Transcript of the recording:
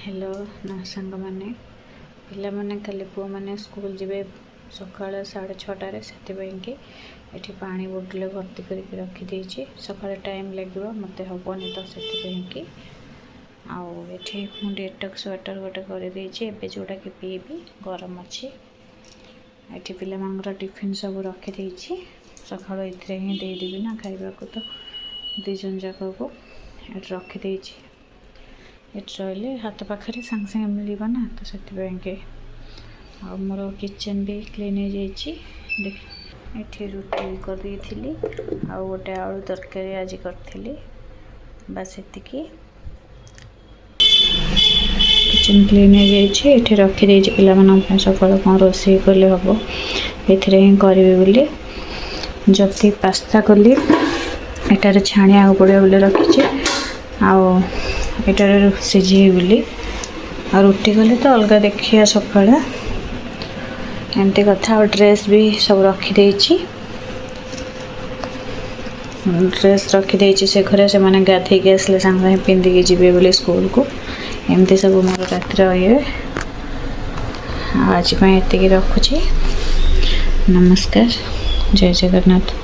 Hello ना सांग मैंने पिला माने खाली पुआ मैंने स्कूल जीवे सकाळ 6:30 से ये पानी बोतल भर्ती करके रखी सकाळ टाइम लगे मत हेनी तो से आठी मुझे डेटॉक्स वाटर गोटे कर जोटा कि पीबी गरम अच्छी ये पिला टिफिन सब रखी सकाळ ये हिं देदेवी ना खावा को तो दिजन जाक को रखी ये रही हाथ पाखे सांगे सांगे मिलना ना तो से मोर किचन भी क्लीन हो जाइए रुटी कर गोटे आलू तरकारी आज करी बस ये किचन क्लीन हो जाइए रखी पे सकाल कौन रोसे कले हम ये करी बोली जब पास्ता कली एटार छाणिया पड़े बोले रखी आटार सीझे बोली आ रुटी कले तो अलग देखिए सका एमती कथा ड्रेस भी सब रखी ड्रेस रखी से घरे से मैंने गाधे आसले सांगे पिंधिकी जी बोले स्कूल को एमती सब मोर रातिर ये आज ये रखुची। नमस्कार, जय जगन्नाथ।